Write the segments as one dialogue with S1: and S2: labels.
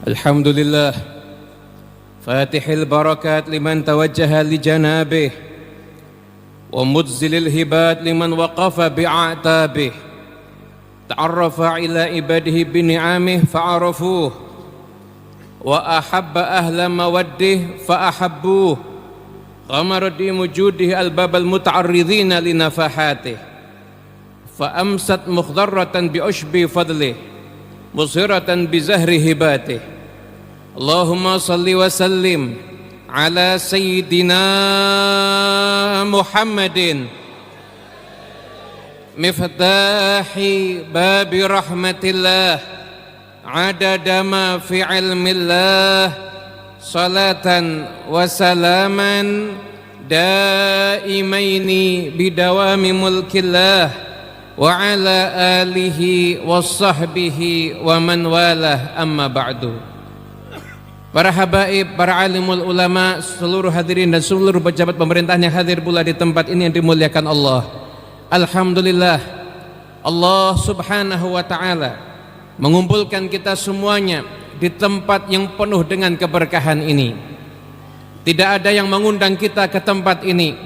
S1: الحمد لله فاتح البركات لمن توجه لجنابه ومجزل الهبات لمن وقف بأعتابه تعرف إلى عباده بنعمه فعرفوه وأحب أهل موده فأحبوه غمر بوجوده الباب المتعرضين لنفحاته فأمست مخضرة بعشب فضله مصهرة بزهر هباته اللهم صل وسلم على سيدنا محمد مفتاح باب رحمة الله عدد ما في علم الله صلاة وسلاما دائمين بدوام ملك الله وعلى آله وصحبه ومن والاه amma ba'du. Para habaib, para alimul ulama, seluruh hadirin dan seluruh pejabat pemerintahan yang hadir pula di tempat ini yang dimuliakan Allah. Alhamdulillah, Allah subhanahu wa ta'ala mengumpulkan kita semuanya di tempat yang penuh dengan keberkahan ini. Tidak ada yang mengundang kita ke tempat ini,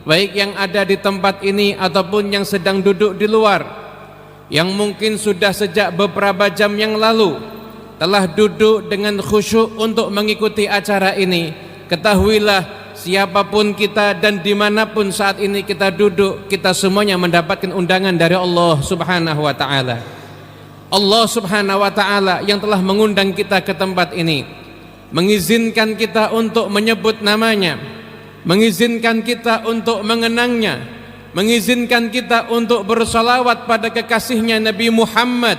S1: baik yang ada di tempat ini ataupun yang sedang duduk di luar, yang mungkin sudah sejak beberapa jam yang lalu telah duduk dengan khusyuk untuk mengikuti acara ini. Ketahuilah, siapapun kita dan dimanapun saat ini kita duduk, kita semuanya mendapatkan undangan dari Allah subhanahu wa ta'ala. Allah subhanahu wa ta'ala yang telah mengundang kita ke tempat ini, mengizinkan kita untuk menyebut namanya, mengizinkan kita untuk mengenangnya, mengizinkan kita untuk bersalawat pada kekasihnya Nabi Muhammad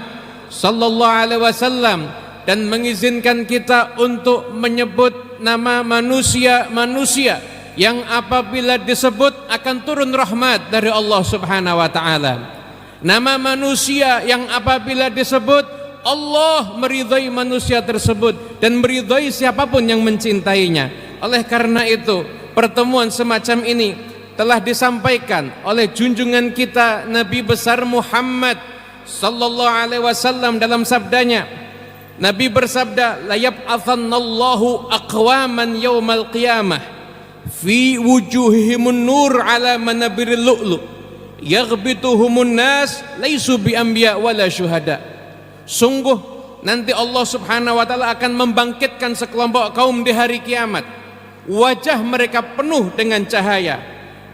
S1: sallallahu alaihi wasallam, dan mengizinkan kita untuk menyebut nama manusia-manusia yang apabila disebut akan turun rahmat dari Allah subhanahu wa ta'ala. Nama manusia yang apabila disebut Allah meridhai manusia tersebut dan meridhai siapapun yang mencintainya. Oleh karena itu, pertemuan semacam ini telah disampaikan oleh junjungan kita Nabi besar Muhammad sallallahu alaihi wasallam dalam sabdanya. Nabi bersabda, la yab'atsanallahu aqwaman yaumal qiyamah fi wujuhihimun nur ala manabiril lu'lu yaghbituhumun nas laisu bi anbiya wala syuhada. Sungguh nanti Allah subhanahu wa ta'ala akan membangkitkan sekelompok kaum di hari kiamat. Wajah mereka penuh dengan cahaya,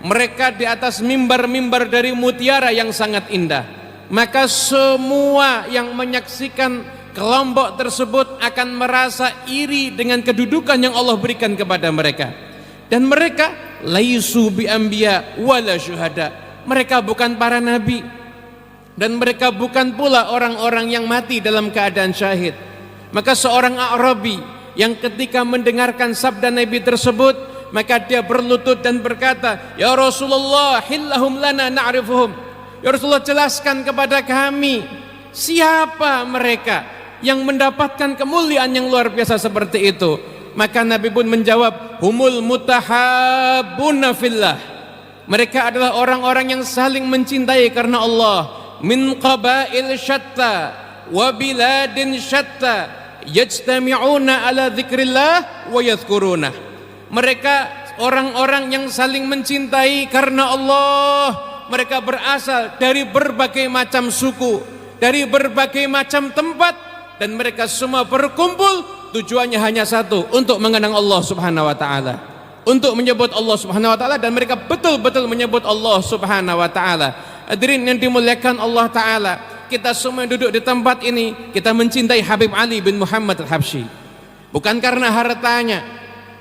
S1: mereka di atas mimbar-mimbar dari mutiara yang sangat indah. Maka semua yang menyaksikan kelompok tersebut akan merasa iri dengan kedudukan yang Allah berikan kepada mereka. Dan mereka laisu bi anbiya wala syuhada, mereka bukan para nabi dan mereka bukan pula orang-orang yang mati dalam keadaan syahid. Maka seorang A'rabi yang ketika mendengarkan sabda Nabi tersebut, maka dia berlutut dan berkata, ya Rasulullah, hillahum lana na'rifuhum. Ya Rasulullah, jelaskan kepada kami siapa mereka yang mendapatkan kemuliaan yang luar biasa seperti itu. Maka Nabi pun menjawab, humul mutahabbuna fillah. Mereka adalah orang-orang yang saling mencintai karena Allah. Min qabail syatta wa biladin syatta yajtami'una ala dzikrillah wa yadhkuruna. Mereka orang-orang yang saling mencintai karena Allah. Mereka berasal dari berbagai macam suku, dari berbagai macam tempat, dan mereka semua berkumpul tujuannya hanya satu, untuk mengenang Allah subhanahu wa ta'ala, untuk menyebut Allah subhanahu wa ta'ala, dan mereka betul-betul menyebut Allah subhanahu wa ta'ala. Hadirin yang dimuliakan Allah ta'ala, kita semua yang duduk di tempat ini, kita mencintai Habib Ali bin Muhammad al-Habsyi, bukan karena hartanya,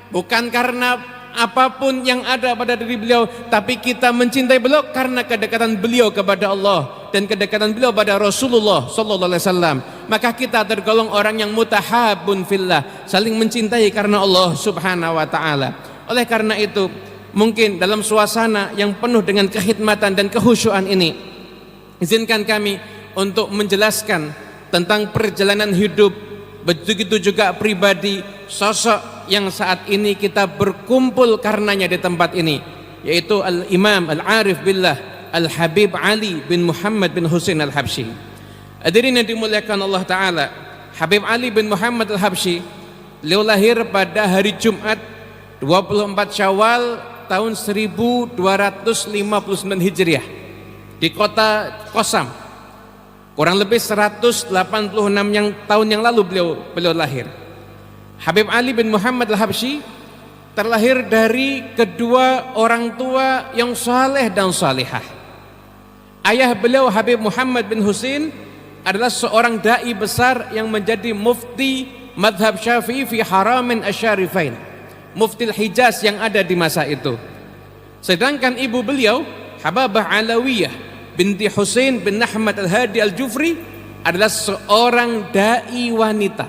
S1: bukan karena apapun yang ada pada diri beliau, tapi kita mencintai beliau karena kedekatan beliau kepada Allah dan kedekatan beliau pada Rasulullah sallallahu alaihi wasallam. Maka kita tergolong orang yang mutahabbun fillah, saling mencintai karena Allah subhanahu wa ta'ala. Oleh karena itu, mungkin dalam suasana yang penuh dengan kekhidmatan dan kehusyuan ini, izinkan kami untuk menjelaskan tentang perjalanan hidup, begitu juga pribadi sosok yang saat ini kita berkumpul karenanya di tempat ini, yaitu Al-Imam Al-Arif Billah Al-Habib Ali bin Muhammad bin Husain Al-Habsyi. Hadirin yang dimuliakan Allah Ta'ala, Habib Ali bin Muhammad Al-Habsyi, beliau lahir pada hari Jumat 24 Syawal tahun 1259 Hijriah di kota Qasam. Kurang lebih 186 tahun yang lalu beliau lahir. Habib Ali bin Muhammad Al-Habsyi terlahir dari kedua orang tua yang saleh dan salihah. Ayah beliau Habib Muhammad bin Husain adalah seorang dai besar yang menjadi mufti madhab Syafi'i fi Haramin Asyarifain, mufti Hijaz yang ada di masa itu. Sedangkan ibu beliau Hababah Alawiyah binti Husain bin Ahmad Al-Hadi Al-Jufri adalah seorang dai wanita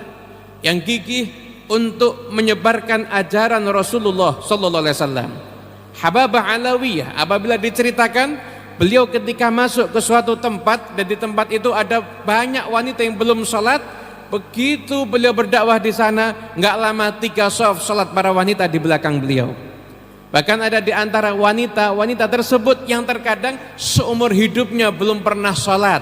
S1: yang gigih untuk menyebarkan ajaran Rasulullah sallallahu alaihi wasallam. Hababah Alawiyah apabila diceritakan, beliau ketika masuk ke suatu tempat dan di tempat itu ada banyak wanita yang belum sholat, begitu beliau berdakwah di sana, nggak lama 3 shaf sholat para wanita di belakang beliau. Bahkan ada di antara wanita tersebut yang terkadang seumur hidupnya belum pernah sholat.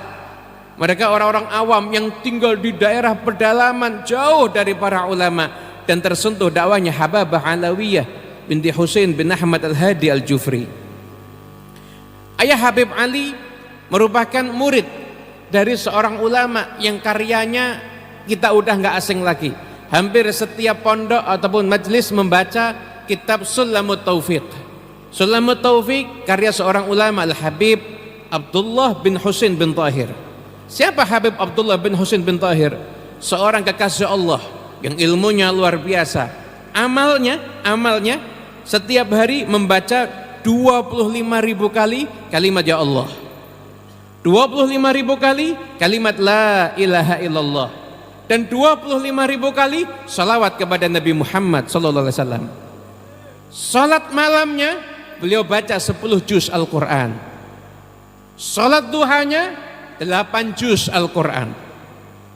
S1: Mereka orang-orang awam yang tinggal di daerah pedalaman jauh dari para ulama, dan tersentuh dakwahnya Hababah Alawiyah binti Husain bin Ahmad Al-Hadi Al-Jufri. Ayah Habib Ali merupakan murid dari seorang ulama yang karyanya kita udah nggak asing lagi. Hampir setiap pondok ataupun majelis membaca kitab Sulamut Taufiq. Sulamut Taufiq karya seorang ulama Al-Habib Abdullah bin Husain bin Tahir. Siapa Habib Abdullah bin Husain bin Tahir? Seorang kekasih Allah yang ilmunya luar biasa. Amalnya setiap hari membaca 25.000 kali kalimat ya Allah, 25.000 kali kalimat la ilaha illallah, dan 25.000 kali salawat kepada Nabi Muhammad sallallahu alaihi wasallam. Salat malamnya beliau baca 10 juz Al-Quran. Salat duhanya 8 juz Al-Quran.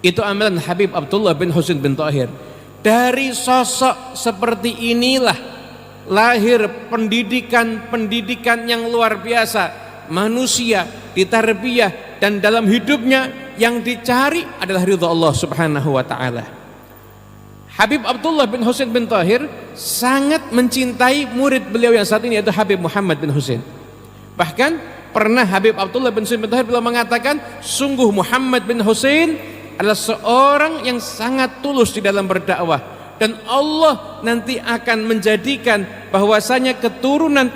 S1: Itu amalan Habib Abdullah bin Husain bin Tahir. Dari sosok seperti inilah lahir pendidikan yang luar biasa. Manusia ditarbiyah dan dalam hidupnya yang dicari adalah ridha Allah Subhanahu wa taala. Habib Abdullah bin Husain bin Tahir sangat mencintai murid beliau yang saat ini, yaitu Habib Muhammad bin Husain. Bahkan pernah Habib Abdullah bin Husain bin Tahir beliau mengatakan, sungguh Muhammad bin Husain adalah seorang yang sangat tulus di dalam berdakwah, dan Allah nanti akan menjadikan bahwasanya keturunan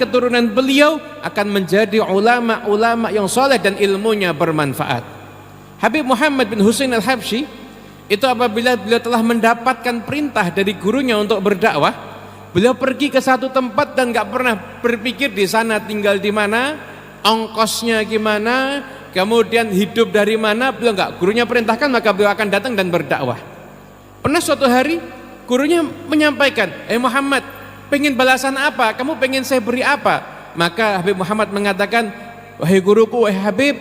S1: beliau akan menjadi ulama-ulama yang saleh dan ilmunya bermanfaat. Habib Muhammad bin Husain Al-Habsyi itu apabila beliau telah mendapatkan perintah dari gurunya untuk berdakwah, beliau pergi ke satu tempat dan gak pernah berpikir di sana tinggal di mana, ongkosnya gimana, kemudian hidup dari mana. Beliau gak, gurunya perintahkan maka beliau akan datang dan berdakwah. Pernah suatu hari gurunya menyampaikan, Muhammad, pengen balasan apa? Kamu pengen saya beri apa? Maka Habib Muhammad mengatakan, wahai guruku, wahai Habib,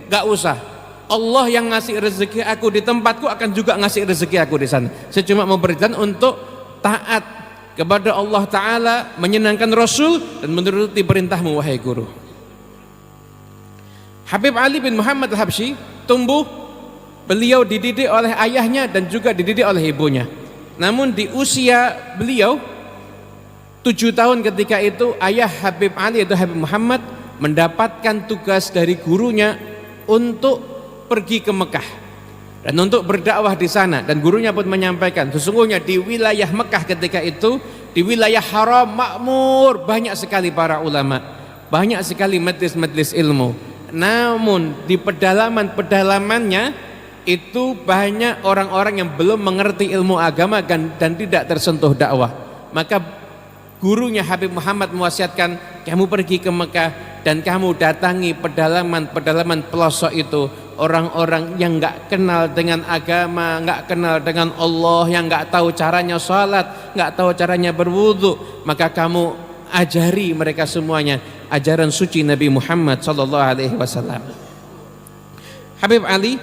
S1: gak usah. Allah yang ngasih rezeki aku di tempatku akan juga ngasih rezeki aku di sana. Saya cuma mau berikan untuk taat kepada Allah Ta'ala, menyenangkan Rasul dan menuruti perintahmu wahai guru. Habib Ali bin Muhammad Al-Habsyi tumbuh, beliau dididik oleh ayahnya dan juga dididik oleh ibunya. Namun di usia beliau 7 tahun ketika itu, ayah Habib Ali yaitu Habib Muhammad mendapatkan tugas dari gurunya untuk pergi ke Mekah dan untuk berdakwah di sana. Dan gurunya pun menyampaikan, sesungguhnya di wilayah Mekah ketika itu, di wilayah haram makmur, banyak sekali para ulama, banyak sekali majlis-majlis ilmu. Namun di pedalaman-pedalamannya itu banyak orang-orang yang belum mengerti ilmu agama dan tidak tersentuh dakwah. Maka gurunya Habib Muhammad mewasiatkan, kamu pergi ke Mekah dan kamu datangi pedalaman-pedalaman pelosok itu, orang-orang yang nggak kenal dengan agama, nggak kenal dengan Allah, yang nggak tahu caranya sholat, nggak tahu caranya berwudu, maka kamu ajari mereka semuanya ajaran suci Nabi Muhammad sallallahu alaihi wasallam. Habib Ali,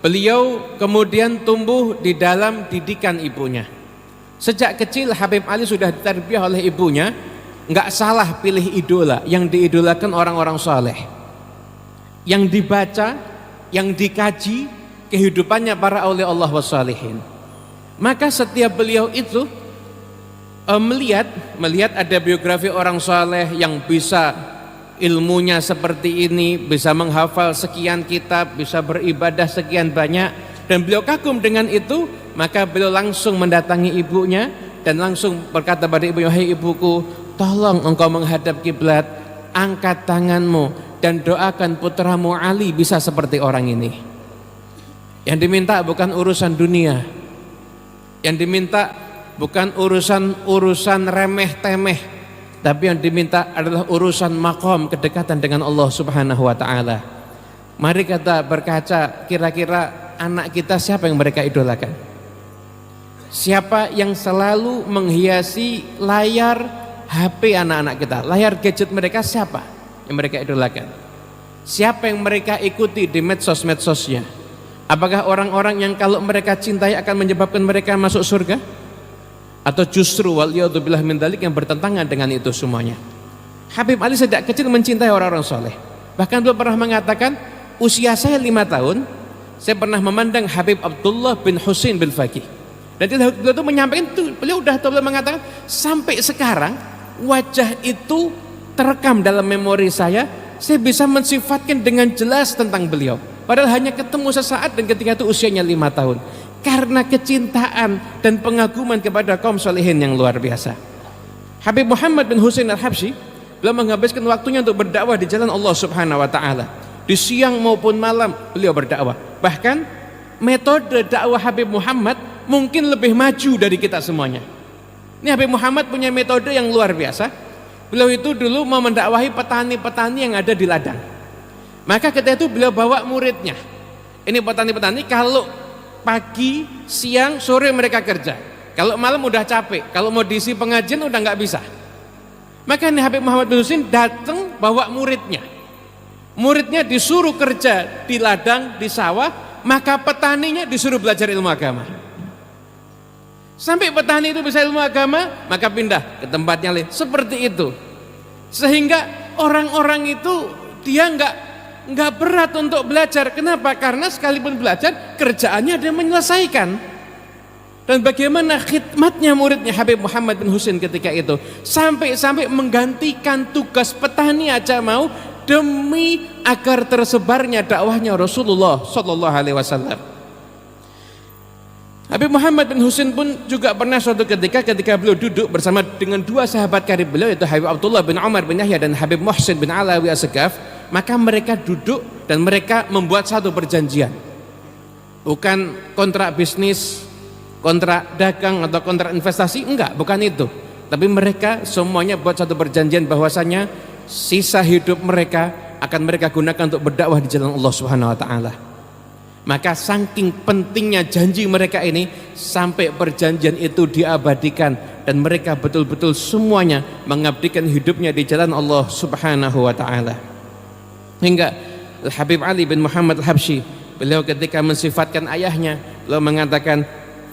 S1: beliau kemudian tumbuh di dalam didikan ibunya. Sejak kecil Habib Ali sudah ditarbiyah oleh ibunya, nggak salah pilih idola, yang diidolakan orang-orang saleh, yang dibaca, yang dikaji, kehidupannya para aulia Allah wassalihin. Maka setiap beliau itu melihat ada biografi orang saleh yang bisa ilmunya seperti ini, bisa menghafal sekian kitab, bisa beribadah sekian banyak, dan beliau kagum dengan itu. Maka beliau langsung mendatangi ibunya dan langsung berkata pada ibunya, "Hai ibuku, tolong engkau menghadap kiblat, angkat tanganmu dan doakan putramu Ali bisa seperti orang ini." Yang diminta bukan urusan dunia, yang diminta bukan urusan remeh-temeh, tapi yang diminta adalah urusan maqam, kedekatan dengan Allah Subhanahu wa taala. Mari kita berkaca, kira-kira anak kita siapa yang mereka idolakan? Siapa yang selalu menghiasi layar HP anak-anak kita, layar gadget mereka, siapa yang mereka idolakan? Siapa yang mereka ikuti di medsos-medsosnya? Apakah orang-orang yang kalau mereka cintai akan menyebabkan mereka masuk surga? Atau justru waliyadzubillah min dzalik yang bertentangan dengan itu semuanya? Habib Ali sejak kecil mencintai orang-orang soleh. Bahkan beliau pernah mengatakan, usia saya 5 tahun, saya pernah memandang Habib Abdullah bin Husain bin Faqih. Dan beliau itu menyampaikan itu, beliau mengatakan sampai sekarang wajah itu terekam dalam memori saya bisa mensifatkan dengan jelas tentang beliau. Padahal hanya ketemu sesaat dan ketika itu usianya 5 tahun. Karena kecintaan dan pengaguman kepada kaum salihin yang luar biasa. Habib Muhammad bin Husain al-Habsyi beliau menghabiskan waktunya untuk berdakwah di jalan Allah Subhanahu wa taala. Di siang maupun malam beliau berdakwah. Bahkan metode dakwah Habib Muhammad mungkin lebih maju dari kita semuanya. Ini Habib Muhammad punya metode yang luar biasa. Beliau itu dulu mau mendakwahi petani-petani yang ada di ladang. Maka ketika itu beliau bawa muridnya. Ini petani-petani kalau pagi, siang, sore mereka kerja. Kalau malam udah capek, kalau mau diisi pengajian udah nggak bisa. Maka ini Habib Muhammad bin Husain datang bawa muridnya. Muridnya disuruh kerja di ladang, di sawah, maka petaninya disuruh belajar ilmu agama. Sampai petani itu bisa ilmu agama, maka pindah ke tempatnya lain. Seperti itu. Sehingga orang-orang itu dia nggak berat untuk belajar. Kenapa? Karena sekalipun belajar, kerjaannya dia menyelesaikan. Dan bagaimana khidmatnya muridnya Habib Muhammad bin Husain ketika itu, sampai menggantikan tugas petani aja mau demi agar tersebarnya dakwahnya Rasulullah Sallallahu Alaihi Wasallam. Habib Muhammad bin Husain pun juga pernah suatu ketika beliau duduk bersama dengan 2 sahabat karib beliau, yaitu Habib Abdullah bin Umar bin Yahya dan Habib Muhsin bin Alawi As-Sagaf. Maka mereka duduk dan mereka membuat satu perjanjian, bukan kontrak bisnis, kontrak dagang atau kontrak investasi, enggak, bukan itu. Tapi mereka semuanya buat satu perjanjian bahwasanya sisa hidup mereka akan mereka gunakan untuk berdakwah di jalan Allah Subhanahu wa taala. Maka saking pentingnya janji mereka ini sampai perjanjian itu diabadikan dan mereka betul-betul semuanya mengabdikan hidupnya di jalan Allah Subhanahu wa taala. Hingga Habib Ali bin Muhammad al-Habsyi, beliau ketika mensifatkan ayahnya, beliau mengatakan,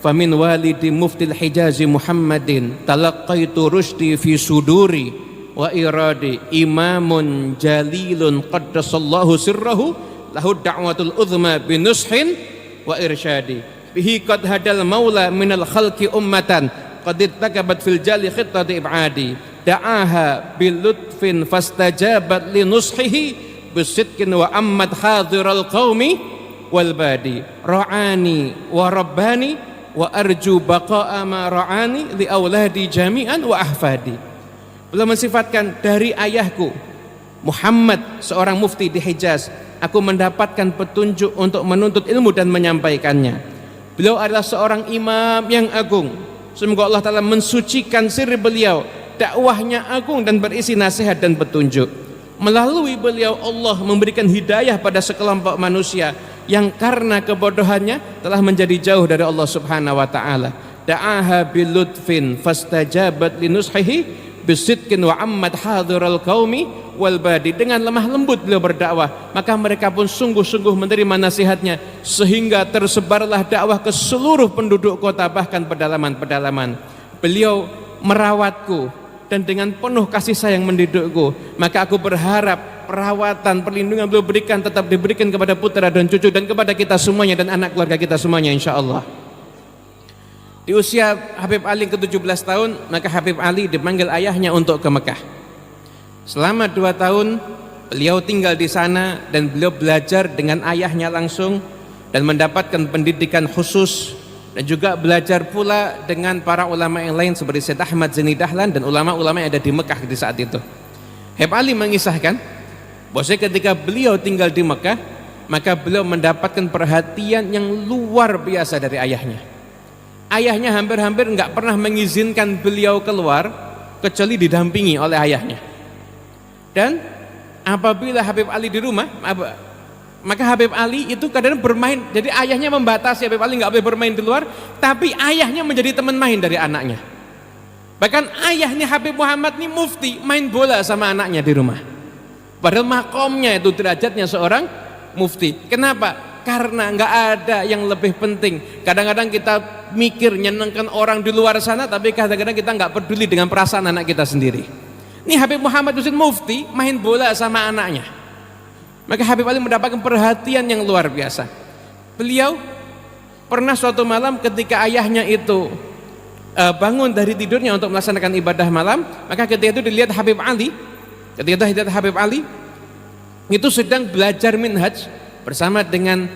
S1: "Famin walidi muftil Hijazi Muhammadin talaqqaitu rushdi fi suduri wa iradi imamun jalilun qaddasallahu sirrahu lahu da'watul uzma binushin wa irsyadi bihi qad hadal maula minal khalqi ummatan qad ittakabat fil jali khittati ibadi da'aha bilutfin fastajabat linushihi bisidqin wa ammat hadiral qaumi wal badi ra'ani wa rabbani wa arju baqa'a ma ra'ani li auladi jami'an wa ahfadi." Beliau mensifatkan, dari ayahku Muhammad, seorang mufti di Hijaz, aku mendapatkan petunjuk untuk menuntut ilmu dan menyampaikannya. Beliau adalah seorang imam yang agung. Semoga Allah Ta'ala mensucikan siri beliau. Dakwahnya agung dan berisi nasihat dan petunjuk. Melalui beliau Allah memberikan hidayah pada sekelompok manusia yang karena kebodohannya telah menjadi jauh dari Allah Subhanahu wa taala. Da'aha bilutfin fastajabat linushihi bisidqin wa ammat hadiral qaumi wal badi. Dengan lemah lembut beliau berdakwah, maka mereka pun sungguh-sungguh menerima nasihatnya sehingga tersebarlah dakwah ke seluruh penduduk kota, bahkan pedalaman-pedalaman. Beliau merawatku dan dengan penuh kasih sayang mendidikku, maka aku berharap perawatan, perlindungan beliau berikan tetap diberikan kepada putra dan cucu dan kepada kita semuanya dan anak keluarga kita semuanya insyaallah. Di usia Habib Ali ke-17 tahun, maka Habib Ali dipanggil ayahnya untuk ke Mekah. Selama 2 tahun beliau tinggal di sana dan beliau belajar dengan ayahnya langsung dan mendapatkan pendidikan khusus dan juga belajar pula dengan para ulama yang lain seperti Syed Ahmad Zaini Dahlan dan ulama-ulama yang ada di Mekah di saat itu. Habib Ali mengisahkan bahwa ketika beliau tinggal di Mekah, maka beliau mendapatkan perhatian yang luar biasa dari ayahnya. Ayahnya hampir-hampir enggak pernah mengizinkan beliau keluar kecuali didampingi oleh ayahnya. Dan apabila Habib Ali di rumah, maka Habib Ali itu kadang bermain, jadi ayahnya membatasi Habib Ali nggak boleh bermain di luar, tapi ayahnya menjadi teman main dari anaknya. Bahkan ayahnya Habib Muhammad ini mufti, main bola sama anaknya di rumah. Padahal makomnya itu derajatnya seorang mufti. Kenapa? Karena nggak ada yang lebih penting. Kadang-kadang kita mikir nyenengkan orang di luar sana, tapi kadang-kadang kita nggak peduli dengan perasaan anak kita sendiri. Ini Habib Muhammad Husin mufti main bola sama anaknya. Maka Habib Ali mendapatkan perhatian yang luar biasa. Beliau pernah suatu malam ketika ayahnya itu bangun dari tidurnya untuk melaksanakan ibadah malam, maka ketika itu dilihat Habib Ali, ketika itu Habib Ali itu sedang belajar minhaj bersama dengan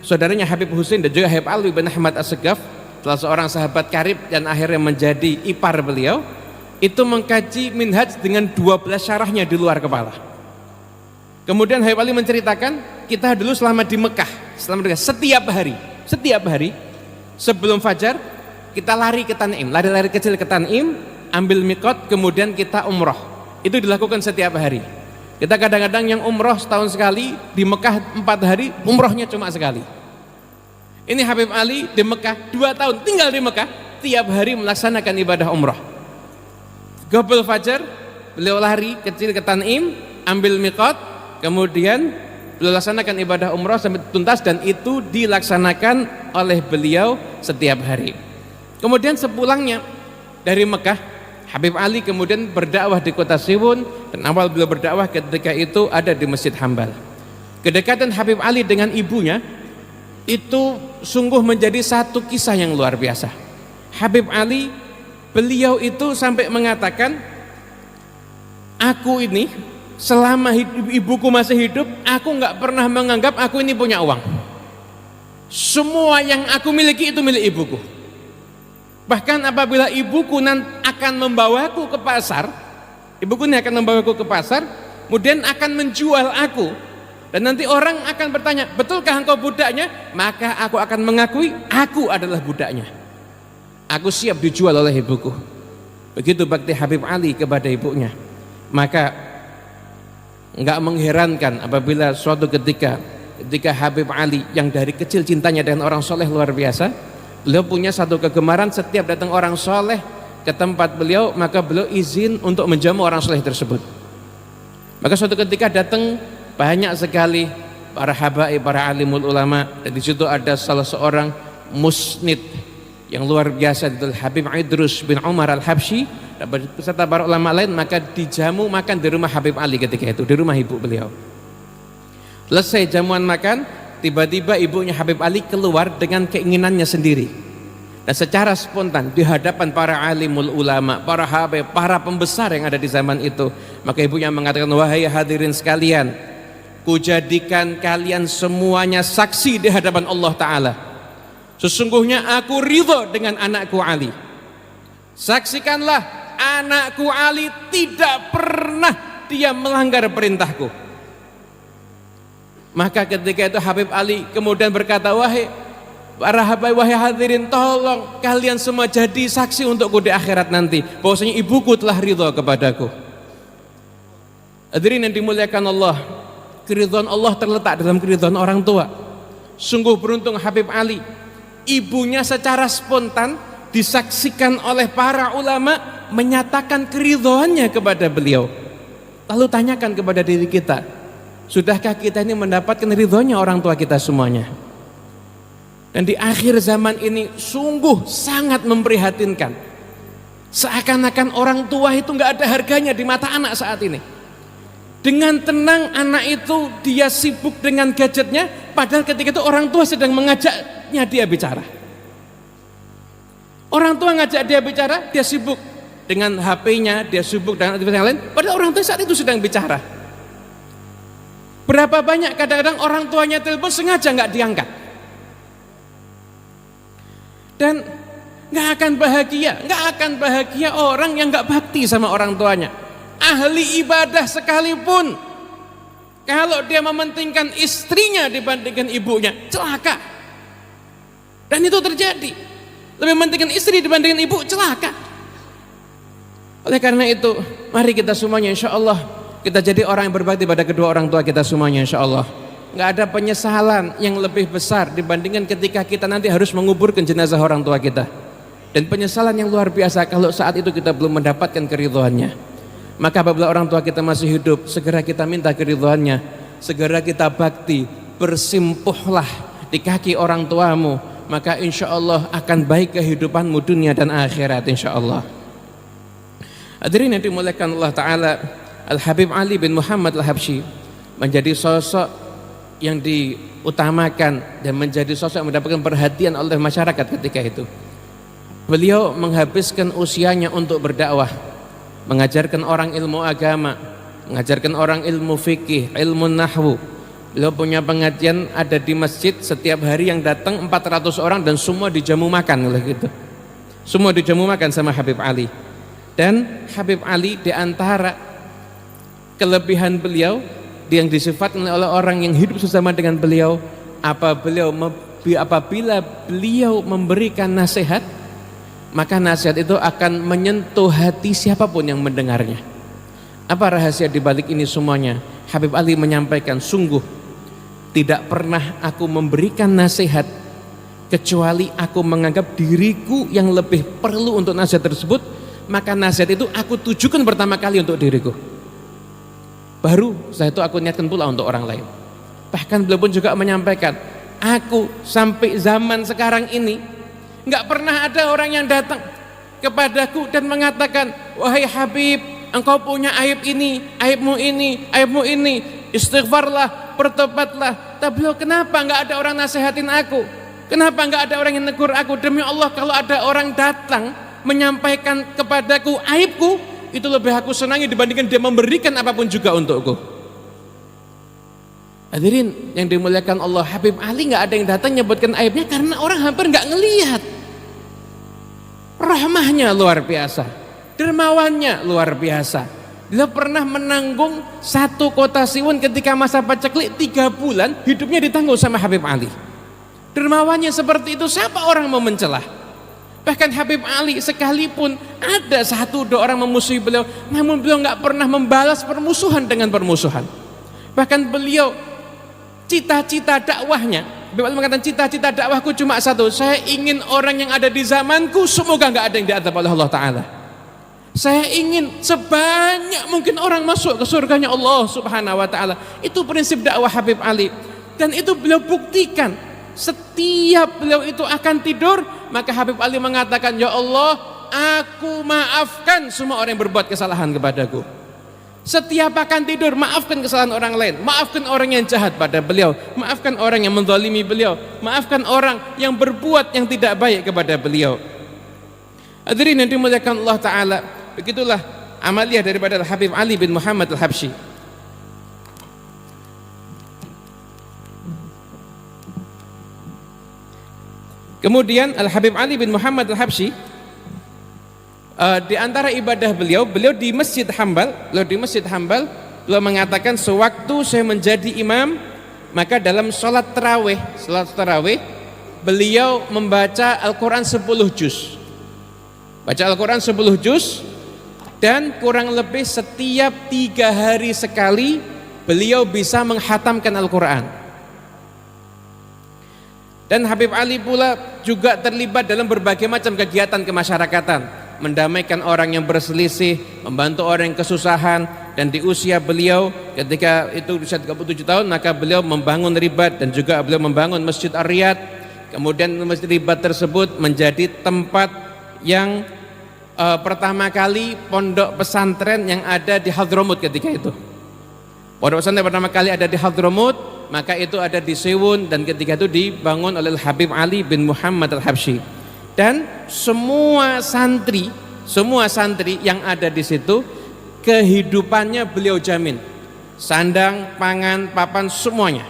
S1: saudaranya Habib Husin dan juga Habib Ali bin Ahmad As-Segaf, salah seorang sahabat karib dan akhirnya menjadi ipar beliau, itu mengkaji minhaj dengan 12 syarahnya di luar kepala. Kemudian Habib Ali menceritakan, kita dulu selama di Mekah, setiap hari sebelum fajar kita lari ke Tan'im, lari-lari kecil ke Tan'im, ambil mikot, kemudian kita umroh. Itu dilakukan setiap hari. Kita kadang-kadang yang umroh setahun sekali, di Mekah 4 hari, umrohnya cuma sekali. Ini Habib Ali di Mekah 2 tahun tinggal di Mekah, tiap hari melaksanakan ibadah umroh. Qabel fajar beliau lari kecil ke Tan'im, ambil mikot, kemudian beliau laksanakan ibadah umroh sampai tuntas, dan itu dilaksanakan oleh beliau setiap hari. Kemudian sepulangnya dari Mekah, Habib Ali kemudian berdakwah di kota Siwun, dan awal beliau berdakwah ketika itu ada di Masjid Hambal. Kedekatan Habib Ali dengan ibunya itu sungguh menjadi satu kisah yang luar biasa. Habib Ali, beliau itu sampai mengatakan, aku ini selama ibuku masih hidup, aku nggak pernah menganggap aku ini punya uang. Semua yang aku miliki itu milik ibuku. Bahkan apabila ibuku akan membawaku ke pasar, ibuku ini akan membawaku ke pasar, kemudian akan menjual aku, dan nanti orang akan bertanya, betulkah engkau budaknya? Maka aku akan mengakui aku adalah budaknya. Aku siap dijual oleh ibuku. Begitu bakti Habib Ali kepada ibunya. Maka enggak mengherankan apabila suatu ketika Habib Ali yang dari kecil cintanya dengan orang soleh luar biasa, beliau punya satu kegemaran, setiap datang orang soleh ke tempat beliau, maka beliau izin untuk menjamu orang soleh tersebut. Maka suatu ketika datang banyak sekali para habaib, para alimul ulama, dan di situ ada salah seorang musnid yang luar biasa, itu Habib Idrus bin Umar Al-Habsyi beserta para ulama lain. Maka dijamu makan di rumah Habib Ali ketika itu, di rumah ibu beliau. Selesai jamuan makan, tiba-tiba ibunya Habib Ali keluar dengan keinginannya sendiri, dan secara spontan di hadapan para alimul ulama, para habaib, para pembesar yang ada di zaman itu, maka ibunya mengatakan, wahai hadirin sekalian, kujadikan kalian semuanya saksi di hadapan Allah Ta'ala, sesungguhnya aku ridho dengan anakku Ali. Saksikanlah, anakku Ali tidak pernah dia melanggar perintahku. Maka ketika itu Habib Ali kemudian berkata, wahai para habaib, wahai hadirin, tolong kalian semua jadi saksi untukku di akhirat nanti, bahwasanya ibuku telah ridho kepadaku. Hadirin yang dimuliakan Allah, keridhaan Allah terletak dalam keridhaan orang tua. Sungguh beruntung Habib Ali, ibunya secara spontan disaksikan oleh para ulama menyatakan keridhaannya kepada beliau. Lalu tanyakan kepada diri kita, sudahkah kita ini mendapatkan ridhonya orang tua kita semuanya? Dan di akhir zaman ini sungguh sangat memprihatinkan. Seakan-akan orang tua itu nggak ada harganya di mata anak saat ini. Dengan tenang anak itu dia sibuk dengan gadgetnya, padahal ketika itu orang tua sedang mengajaknya dia bicara. Orang tua ngajak dia bicara, dia sibuk dengan HP-nya, dia sibuk dengan aktivitas yang lain, padahal orang tua saat itu sedang bicara. Berapa banyak kadang-kadang orang tuanya telepon sengaja nggak diangkat. Dan nggak akan bahagia orang yang nggak bakti sama orang tuanya. Ahli ibadah sekalipun, kalau dia mementingkan istrinya dibandingkan ibunya, celaka. Dan itu terjadi. Lebih mementingkan istri dibandingkan ibu, celaka. Oleh karena itu, mari kita semuanya insya Allah kita jadi orang yang berbakti pada kedua orang tua kita semuanya insya Allah. Nggak ada penyesalan yang lebih besar dibandingkan ketika kita nanti harus menguburkan jenazah orang tua kita. Dan penyesalan yang luar biasa kalau saat itu kita belum mendapatkan keridhaannya. Maka apabila orang tua kita masih hidup, segera kita minta keridhaannya, segera kita bakti, bersimpuhlah di kaki orang tuamu, maka insya Allah akan baik kehidupanmu dunia dan akhirat insya Allah. Hadirin yang dimuliakan Allah Ta'ala, Al-Habib Ali bin Muhammad Al-Habsyi menjadi sosok yang diutamakan dan menjadi sosok yang mendapatkan perhatian oleh masyarakat ketika itu. Beliau menghabiskan usianya untuk berdakwah, mengajarkan orang ilmu agama, mengajarkan orang ilmu fikih, ilmu nahwu. Beliau punya pengajian ada di masjid, setiap hari yang datang 400 orang dan semua dijamu makan oleh gitu. Semua dijamu makan sama Habib Ali. Dan Habib Ali di antara kelebihan beliau yang disifatkan oleh orang yang hidup bersama dengan beliau, apabila beliau memberikan nasihat, maka nasihat itu akan menyentuh hati siapapun yang mendengarnya. Apa rahasia di balik ini semuanya? Habib Ali menyampaikan, sungguh tidak pernah aku memberikan nasihat kecuali aku menganggap diriku yang lebih perlu untuk nasihat tersebut, maka nasihat itu aku tujukan pertama kali untuk diriku. Baru setelah itu aku niatkan pula untuk orang lain. Bahkan beliau pun juga menyampaikan, aku sampai zaman sekarang ini nggak pernah ada orang yang datang kepadaku dan mengatakan, wahai Habib, engkau punya aib ini, aibmu ini, istighfarlah, bertobatlah. Tapi beliau, kenapa nggak ada orang nasihatin aku? Kenapa nggak ada orang yang negur aku? Demi Allah, kalau ada orang datang menyampaikan kepadaku aibku, itu lebih aku senangi dibandingkan dia memberikan apapun juga untukku. Hadirin yang dimuliakan Allah, Habib Ali nggak ada yang datang nyebutkan aibnya karena orang hampir nggak ngelihat. Rahmahnya luar biasa, dermawannya luar biasa. Dia pernah menanggung satu kota Siwon ketika masa paceklik 3 bulan, hidupnya ditanggung sama Habib Ali. Dermawannya seperti itu, siapa orang mau mencelah? Bahkan Habib Ali sekalipun ada 1-2 orang memusuhi beliau, namun beliau nggak pernah membalas permusuhan dengan permusuhan. Bahkan beliau cita-cita dakwahnya, Habib Ali mengatakan, cita-cita dakwahku cuma satu, saya ingin orang yang ada di zamanku semoga nggak ada yang diadab oleh Allah Ta'ala. Saya ingin sebanyak mungkin orang masuk ke surganya Allah Subhanahu wa Ta'ala. Itu prinsip dakwah Habib Ali, dan itu beliau buktikan. Setiap beliau itu akan tidur, maka Habib Ali mengatakan, ya Allah, aku maafkan semua orang yang berbuat kesalahan kepadaku. Setiap akan tidur, maafkan kesalahan orang lain, maafkan orang yang jahat pada beliau, maafkan orang yang menzalimi beliau, maafkan orang yang berbuat yang tidak baik kepada beliau. Hadirin yang dimuliakan Allah Ta'ala, begitulah amaliyah daripada Habib Ali bin Muhammad Al-Habsyi. Kemudian Al-Habib Ali bin Muhammad Al-Habsyi, di antara ibadah beliau di Masjid Hambal, beliau mengatakan, sewaktu saya menjadi imam, maka dalam sholat tarawih, beliau membaca Al-Quran 10 juz. Baca Al-Quran 10 juz, dan kurang lebih setiap 3 hari sekali beliau bisa menghatamkan Al-Quran. Dan Habib Ali pula juga terlibat dalam berbagai macam kegiatan kemasyarakatan, mendamaikan orang yang berselisih, membantu orang yang kesusahan. Dan di usia beliau ketika itu usia 37 tahun, maka beliau membangun Ribat dan juga beliau membangun Masjid Ar-Riyad. Kemudian Masjid Ribat tersebut menjadi tempat yang pertama kali pondok pesantren yang ada di Hadramut ketika itu. Pondok pesantren pertama kali ada di Hadramut, maka itu ada di Sewun, dan ketika itu dibangun oleh Habib Ali bin Muhammad Al-Habsyi. Dan semua santri yang ada di situ kehidupannya beliau jamin, sandang, pangan, papan, semuanya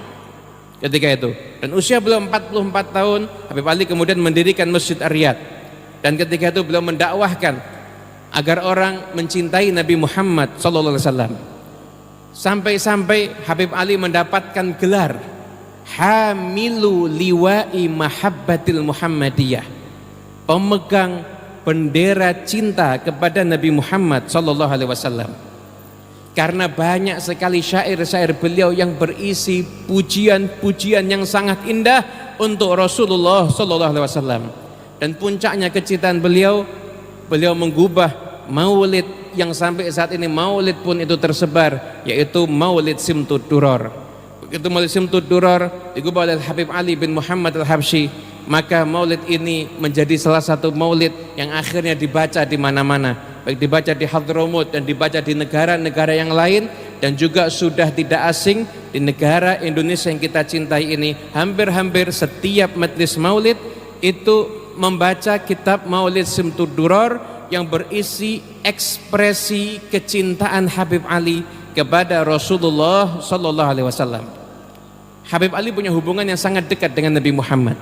S1: ketika itu. Dan usia beliau 44 tahun, Habib Ali kemudian mendirikan Masjid Ar-Riyad, dan ketika itu beliau mendakwahkan agar orang mencintai Nabi Muhammad SAW. Sampai-sampai Habib Ali mendapatkan gelar Hamilu Liwa'i Mahabbatil Muhammadiyah, pemegang bendera cinta kepada Nabi Muhammad SAW. Karena banyak sekali syair-syair beliau yang berisi pujian-pujian yang sangat indah untuk Rasulullah SAW. Dan puncaknya kecintaan beliau menggubah maulid yang sampai saat ini maulid pun itu tersebar, yaitu Maulid Simtud Duror. Begitu Maulid Simtud Duror digubah oleh Habib Ali bin Muhammad Al-Habsyi, maka maulid ini menjadi salah satu maulid yang akhirnya dibaca di mana-mana, baik dibaca di Hadramut dan dibaca di negara-negara yang lain, dan juga sudah tidak asing di negara Indonesia yang kita cintai ini. Hampir-hampir setiap majelis maulid itu membaca kitab Maulid Simtud Duror yang berisi ekspresi kecintaan Habib Ali kepada Rasulullah SAW. Habib Ali punya hubungan yang sangat dekat dengan Nabi Muhammad.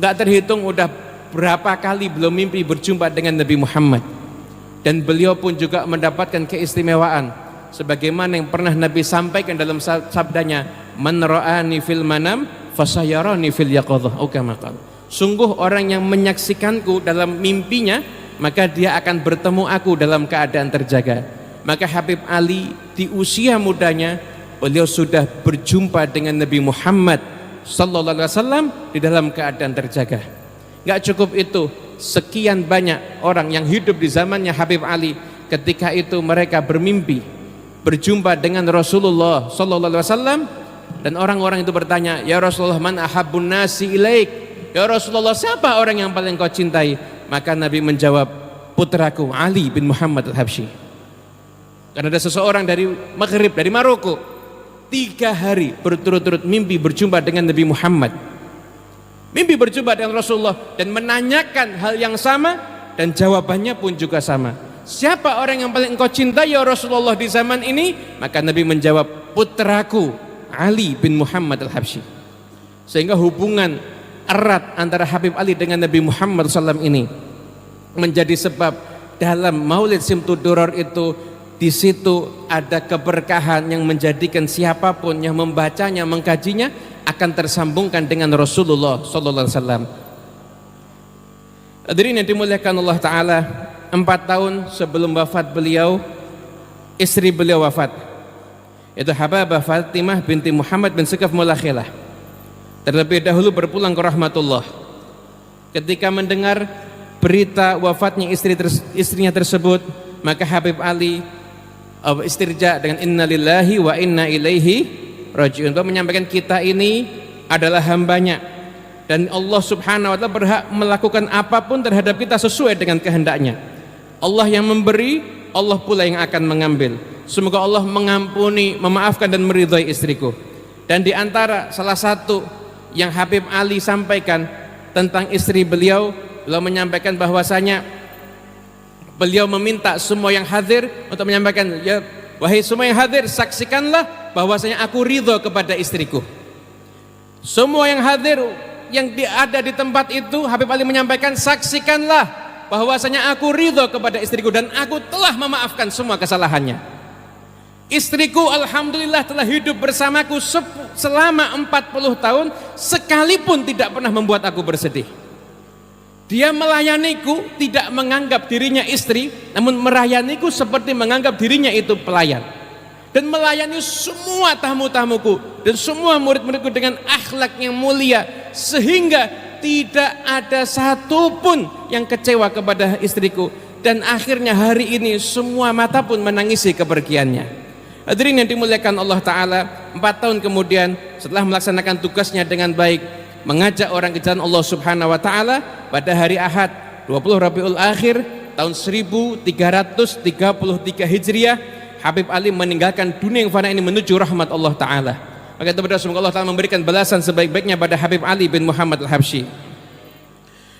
S1: Gak terhitung udah berapa kali beliau mimpi berjumpa dengan Nabi Muhammad, dan beliau pun juga mendapatkan keistimewaan sebagaimana yang pernah Nabi sampaikan dalam sabdanya, man ra'ani fil manam fasayarani fil yaqadhah, atau kama qala. Sungguh orang yang menyaksikanku dalam mimpinya, maka dia akan bertemu aku dalam keadaan terjaga. Maka Habib Ali di usia mudanya beliau sudah berjumpa dengan Nabi Muhammad SAW di dalam keadaan terjaga. Gak cukup itu, sekian banyak orang yang hidup di zamannya Habib Ali, ketika itu mereka bermimpi berjumpa dengan Rasulullah SAW, dan orang-orang itu bertanya, ya Rasulullah, man ahabbun nasi ilaik, ya Rasulullah, siapa orang yang paling kau cintai? Maka Nabi menjawab, putraku Ali bin Muhammad Al-Habsyi. Karena ada seseorang dari Maghrib, dari Maroko, 3 hari berturut-turut mimpi berjumpa dengan Nabi Muhammad, mimpi berjumpa dengan Rasulullah, dan menanyakan hal yang sama, dan jawabannya pun juga sama. Siapa orang yang paling engkau cintai ya Rasulullah di zaman ini? Maka Nabi menjawab, putraku Ali bin Muhammad Al-Habsyi. Sehingga hubungan erat antara Habib Ali dengan Nabi Muhammad SAW ini menjadi sebab dalam Maulid Simtud Duror itu, di situ ada keberkahan yang menjadikan siapapun yang membacanya, mengkajinya akan tersambungkan dengan Rasulullah SAW. Hadirin yang dimuliakan Allah Ta'ala, 4 tahun sebelum wafat beliau, istri beliau wafat, itu Hababah Fatimah binti Muhammad bin Sekaf Mulakhilah. Terlebih dahulu berpulang ke rahmatullah. Ketika mendengar berita wafatnya istrinya tersebut, maka Habib Ali istirja dengan innalillahi wa inna ilaihi raji'un, untuk menyampaikan kita ini adalah hambanya, dan Allah Subhanahu wa ta'ala berhak melakukan apapun terhadap kita sesuai dengan kehendaknya. Allah yang memberi, Allah pula yang akan mengambil. Semoga Allah mengampuni, memaafkan dan meridhai istriku. Dan di antara salah satu yang Habib Ali sampaikan tentang istri beliau menyampaikan bahwasanya beliau meminta semua yang hadir untuk menyampaikan, ya wahai semua yang hadir, saksikanlah bahwasanya aku ridho kepada istriku. Semua yang hadir yang ada di tempat itu, Habib Ali menyampaikan, saksikanlah bahwasanya aku ridho kepada istriku dan aku telah memaafkan semua kesalahannya. Istriku alhamdulillah telah hidup bersamaku selama 40 tahun, sekalipun tidak pernah membuat aku bersedih. Dia melayaniku tidak menganggap dirinya istri, namun melayaniku seperti menganggap dirinya itu pelayan. Dan melayani semua tamu-tamuku dan semua murid-muridku dengan akhlak yang mulia, sehingga tidak ada satupun yang kecewa kepada istriku. Dan akhirnya hari ini semua mata pun menangisi kepergiannya. Hadirin yang dimuliakan Allah Ta'ala, 4 tahun kemudian setelah melaksanakan tugasnya dengan baik, mengajak orang ke jalan Allah Subhanahu wa Ta'ala, pada hari Ahad 20 Rabiul Akhir tahun 1333 Hijriah, Habib Ali meninggalkan dunia yang fana ini menuju rahmat Allah Ta'ala. Maka kita berdoa semoga Allah Ta'ala memberikan balasan sebaik-baiknya pada Habib Ali bin Muhammad Al-Habsyi.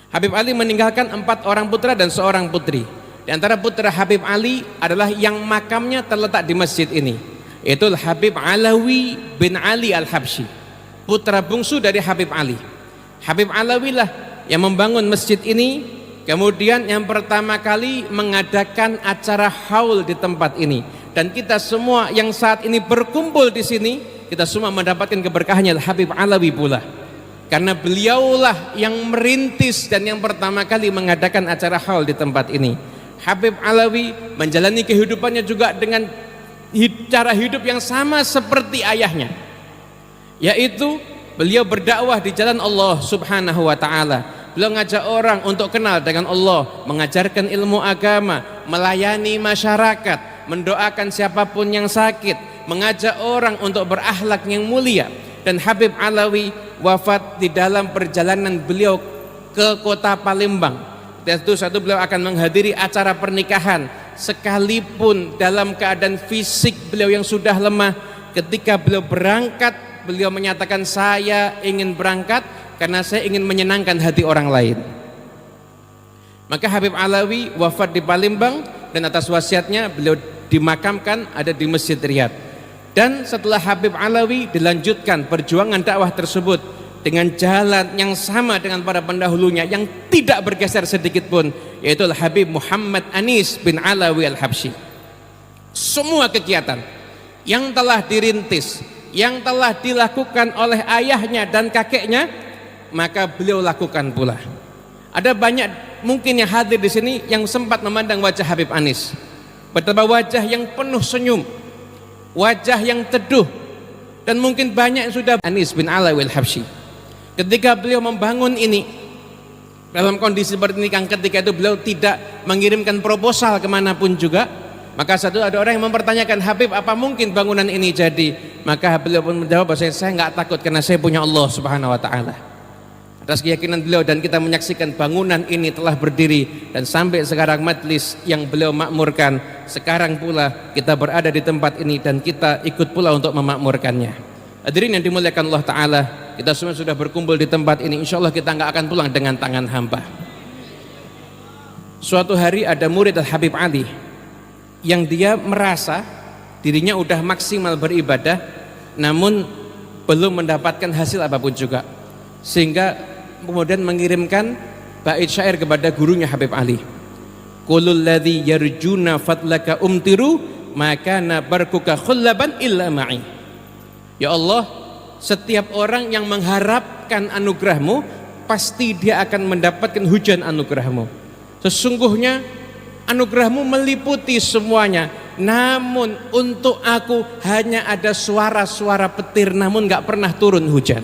S1: Habib Ali meninggalkan 4 orang putra dan seorang putri. Di antara putra Habib Ali adalah yang makamnya terletak di masjid ini, yaitu Habib Alawi bin Ali Al-Habsyi, putra bungsu dari Habib Ali. Habib Alawi lah yang membangun masjid ini, kemudian yang pertama kali mengadakan acara haul di tempat ini. Dan kita semua yang saat ini berkumpul di sini, kita semua mendapatkan keberkahannya Habib Alawi pula, karena beliaulah yang merintis dan yang pertama kali mengadakan acara haul di tempat ini. Habib Alawi menjalani kehidupannya juga dengan cara hidup yang sama seperti ayahnya, yaitu beliau berdakwah di jalan Allah Subhanahu wa Ta'ala. Beliau ngajak orang untuk kenal dengan Allah, mengajarkan ilmu agama, melayani masyarakat, mendoakan siapapun yang sakit, mengajak orang untuk berakhlak yang mulia. Dan Habib Alawi wafat di dalam perjalanan beliau ke kota Palembang. Tentu satu beliau akan menghadiri acara pernikahan, sekalipun dalam keadaan fisik beliau yang sudah lemah. Ketika beliau berangkat, beliau menyatakan, saya ingin berangkat karena saya ingin menyenangkan hati orang lain. Maka Habib Alawi wafat di Palembang, dan atas wasiatnya beliau dimakamkan ada di Masjid Riyadh. Dan setelah Habib Alawi dilanjutkan perjuangan dakwah tersebut dengan jalan yang sama dengan para pendahulunya yang tidak bergeser sedikit pun, yaitu Habib Muhammad Anis bin Alawi Al-Habsyi. Semua kegiatan yang telah dirintis, yang telah dilakukan oleh ayahnya dan kakeknya, maka beliau lakukan pula. Ada banyak mungkin yang hadir di sini yang sempat memandang wajah Habib Anis, betapa wajah yang penuh senyum, wajah yang teduh, dan mungkin banyak yang sudah Anis bin Alawi Al-Habsyi. Ketika beliau membangun ini dalam kondisi seperti ini, kan ketika itu beliau tidak mengirimkan proposal kemanapun juga. Maka ada orang yang mempertanyakan, Habib, apa mungkin bangunan ini jadi? Maka beliau pun menjawab, saya nggak takut karena saya punya Allah Subhanahu wa Ta'ala. Atas keyakinan beliau dan kita menyaksikan bangunan ini telah berdiri, dan sampai sekarang majlis yang beliau makmurkan, sekarang pula kita berada di tempat ini dan kita ikut pula untuk memakmurkannya. Hadirin yang dimuliakan Allah Ta'ala, kita semua sudah berkumpul di tempat ini, insya Allah kita nggak akan pulang dengan tangan hampa. Suatu hari ada murid Habib Ali yang dia merasa dirinya udah maksimal beribadah, namun belum mendapatkan hasil apapun juga, sehingga kemudian mengirimkan bait syair kepada gurunya Habib Ali. Qulul ladzi yarjuna fadlaka umtiru maka nabarkuka khullaban illa ma'i. Ya Allah, setiap orang yang mengharapkan anugerahmu pasti dia akan mendapatkan hujan anugerahmu. Sesungguhnya anugerahmu meliputi semuanya, namun untuk aku hanya ada suara-suara petir, namun gak pernah turun hujan.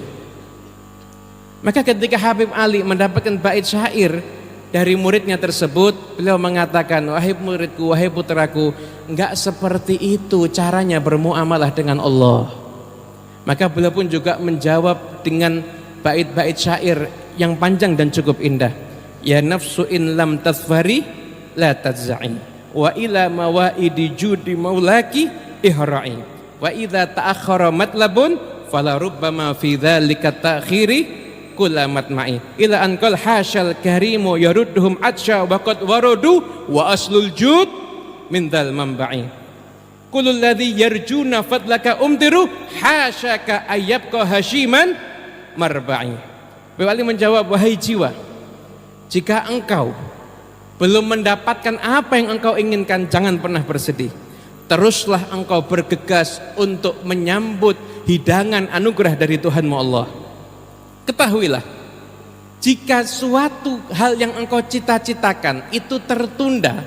S1: Maka ketika Habib Ali mendapatkan bait syair dari muridnya tersebut, beliau mengatakan, wahai muridku, wahai putraku, enggak seperti itu caranya bermuamalah dengan Allah. Maka beliau pun juga menjawab dengan bait-bait syair yang panjang dan cukup indah. Ya nafsu in lam tazfari la tazza'i wa ila mawaidi judi maulaki ihra'i wa idza ta'akhkhara matlabun fala rubbama fi dzalika ta'khiri kulamat ma'i ila an qal hasyal karimu yarudduhum atsya wa qad waradu wa aslul jud min dzal manba'i kulul ladzi yarjuna fadlaka umtiru hasyaka ayyabqa hasyiman marba'i. Beliau menjawab, wahai jiwa, jika engkau belum mendapatkan apa yang engkau inginkan, jangan pernah bersedih. Teruslah engkau bergegas untuk menyambut hidangan anugerah dari Tuhanmu Allah. Ketahuilah, jika suatu hal yang engkau cita-citakan itu tertunda,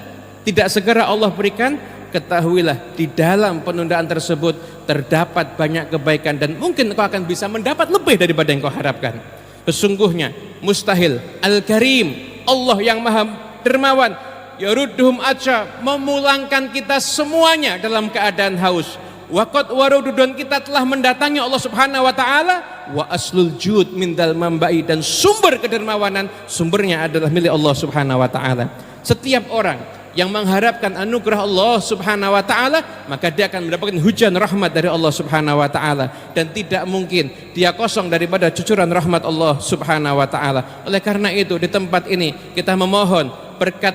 S1: tidak segera Allah berikan, ketahuilah di dalam penundaan tersebut terdapat banyak kebaikan dan mungkin engkau akan bisa mendapat lebih daripada yang engkau harapkan. Sesungguhnya mustahil Al-Karim, Allah yang Maha Dermawan, yarudduhum atsya, memulangkan kita semuanya dalam keadaan haus. Waqad warudu, dan kita telah mendatangi Allah Subhanahu wa Ta'ala. Wa aslul jud min dal mambai, dan sumber kedermawanan sumbernya adalah milik Allah Subhanahu wa Ta'ala. Setiap orang yang mengharapkan anugerah Allah Subhanahu wa taala, maka dia akan mendapatkan hujan rahmat dari Allah Subhanahu wa taala, dan tidak mungkin dia kosong daripada cucuran rahmat Allah Subhanahu wa taala. Oleh karena itu di tempat ini kita memohon berkat,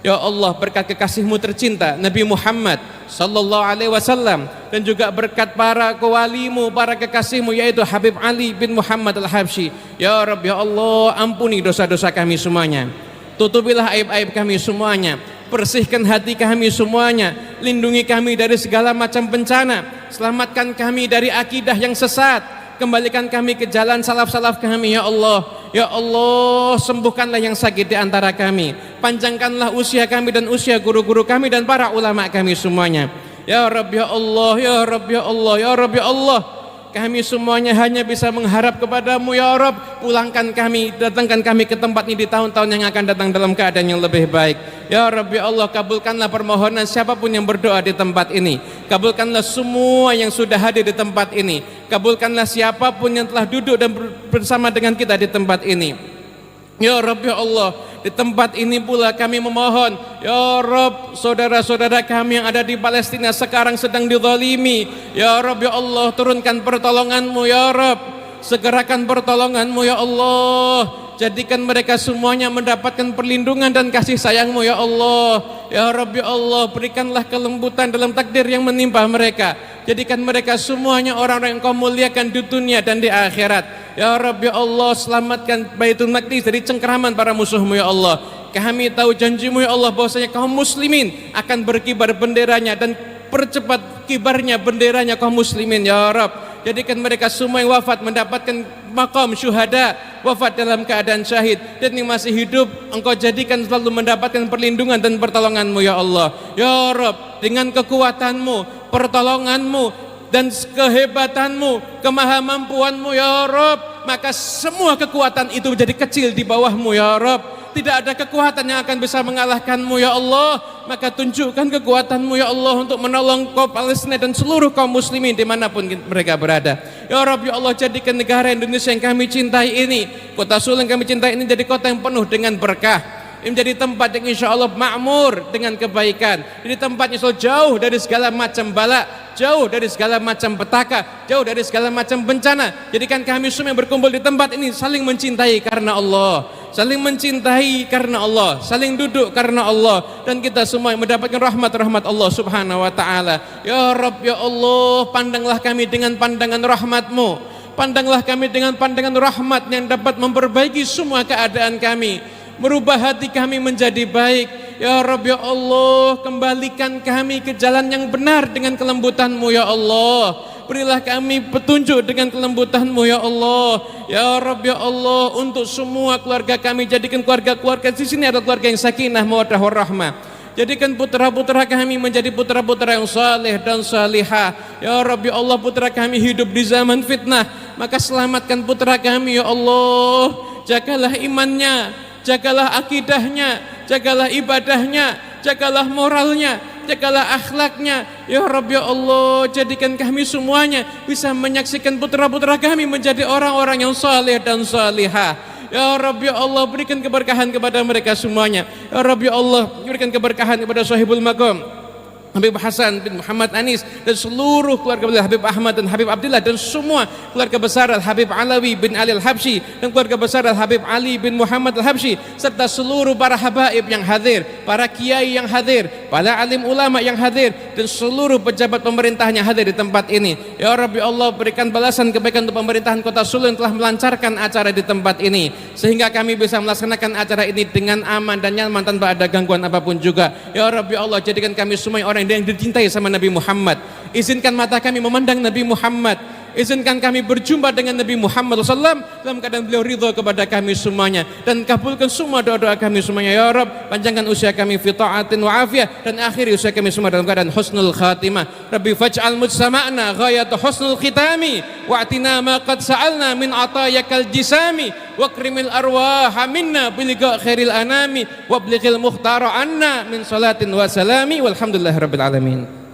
S1: ya Allah, berkat kekasihmu tercinta Nabi Muhammad sallallahu alaihi wasallam, dan juga berkat para kewalimu, para kekasihmu, yaitu Habib Ali bin Muhammad Al-Habsyi. Ya Rabb, ya Allah, ampuni dosa-dosa kami semuanya, tutupilah aib-aib kami semuanya, bersihkan hati kami semuanya, lindungi kami dari segala macam bencana, selamatkan kami dari akidah yang sesat, kembalikan kami ke jalan salaf-salaf kami. Ya Allah, ya Allah, sembuhkanlah yang sakit di antara kami, panjangkanlah usia kami dan usia guru-guru kami dan para ulama kami semuanya. Ya Rabb, ya Allah, ya Rabb, ya Allah, ya Rabb, ya Allah, kami semuanya hanya bisa mengharap kepadamu. Ya Rabb, pulangkan kami, datangkan kami ke tempat ini di tahun-tahun yang akan datang dalam keadaan yang lebih baik. Ya Rabb, ya Allah, kabulkanlah permohonan siapapun yang berdoa di tempat ini, kabulkanlah semua yang sudah hadir di tempat ini, kabulkanlah siapapun yang telah duduk dan bersama dengan kita di tempat ini. Ya Rabb, ya Allah, di tempat ini pula kami memohon, ya Rabb, saudara-saudara kami yang ada di Palestina sekarang sedang dizalimi. Ya Rabb, ya Allah, turunkan pertolonganmu. Ya Rabb, segerakan pertolonganmu. Ya Allah, jadikan mereka semuanya mendapatkan perlindungan dan kasih sayangmu. Ya Allah, ya Rabb, ya Allah, berikanlah kelembutan dalam takdir yang menimpa mereka, jadikan mereka semuanya orang-orang yang kau muliakan di dunia dan di akhirat. Ya Rabb, ya Allah, selamatkan Baitul Maqdis dari cengkeraman para musuhmu. Ya Allah, kami tahu janjimu, ya Allah, bahwasanya kaum muslimin akan berkibar benderanya, dan percepat kibarnya benderanya kaum muslimin. Ya Rabb, jadikan mereka semua yang wafat mendapatkan maqam syuhada, wafat dalam keadaan syahid, dan yang masih hidup engkau jadikan selalu mendapatkan perlindungan dan pertolonganmu. Ya Allah, ya Rabb, dengan kekuatanmu, pertolonganmu, dan kehebatanmu, kemahamampuanmu, ya Rabb, maka semua kekuatan itu menjadi kecil di bawahmu. Ya Rabb, tidak ada kekuatan yang akan bisa mengalahkanmu. Ya Allah, maka tunjukkan kekuatanmu, ya Allah, untuk menolong kaum Palestina dan seluruh kaum muslimin dimanapun mereka berada. Ya Rabb, ya Allah, jadikan negara Indonesia yang kami cintai ini, kota Solo yang kami cintai ini, jadi kota yang penuh dengan berkah, menjadi tempat yang insya Allah makmur dengan kebaikan, jadi tempat yang selalu jauh dari segala macam bala, jauh dari segala macam petaka, jauh dari segala macam bencana. Jadikan kami semua yang berkumpul di tempat ini saling mencintai karena Allah, saling mencintai karena Allah, saling duduk karena Allah, dan kita semua yang mendapatkan rahmat-rahmat Allah Subhanahu wa taala. Ya Rabb, ya Allah, pandanglah kami dengan pandangan rahmat-Mu, pandanglah kami dengan pandangan rahmat yang dapat memperbaiki semua keadaan kami, merubah hati kami menjadi baik. Ya Rabb, ya Allah, kembalikan kami ke jalan yang benar dengan kelembutan-Mu. Ya Allah, berilah kami petunjuk dengan kelembutan-Mu. Ya Allah, ya Rabb, ya Allah, untuk semua keluarga kami, jadikan keluarga-keluarga di sini adalah keluarga yang sakinah, mawaddah warahmah. Jadikan putra-putra kami menjadi putra-putra yang saleh dan salihah. Ya Rabb, ya Allah, putra kami hidup di zaman fitnah, maka selamatkan putra kami. Ya Allah, jagalah imannya, jagalah akidahnya, jagalah ibadahnya, jagalah moralnya, jagalah akhlaknya. Ya Rabb, ya Allah, jadikan kami semuanya bisa menyaksikan putra-putra kami menjadi orang-orang yang saleh dan salihah. Ya Rabb, ya Allah, berikan keberkahan kepada mereka semuanya. Ya Rabb, ya Allah, berikan keberkahan kepada sahibul maqam Habib Hasan bin Muhammad Anis dan seluruh keluarga besar Habib Ahmad dan Habib Abdullah, dan semua keluarga besar Al-Habib Alawi bin Ali Al-Habsyi dan keluarga besar Al-Habib Ali bin Muhammad Al-Habsyi, serta seluruh para habaib yang hadir, para kiai yang hadir, para alim ulama yang hadir, dan seluruh pejabat pemerintahnya hadir di tempat ini. Ya Rabbi Allah, berikan balasan kebaikan untuk pemerintahan Kota Solo yang telah melancarkan acara di tempat ini, sehingga kami bisa melaksanakan acara ini dengan aman dan nyaman tanpa ada gangguan apapun juga. Ya Rabbi Allah, jadikan kami semua orang yang dicintai sama Nabi Muhammad. Izinkan mata kami memandang Nabi Muhammad, izinkan kami berjumpa dengan Nabi Muhammad SAW dalam keadaan beliau ridha kepada kami semuanya, dan kabulkan semua doa-doa kami semuanya. Ya Rabb, panjangkan usia kami fi ta'atin wa afiyah, dan akhiri usia kami semua dalam keadaan husnul khatimah. Rabbi faj'al mujtama'na ghayat husnul khitami wa'tina ma qad sa'alna min atayakal jisami wakrimil arwaha minna biliqa khairil anami wablighil mukhtara anna min salatin wa salami walhamdulillahi rabbil alamin.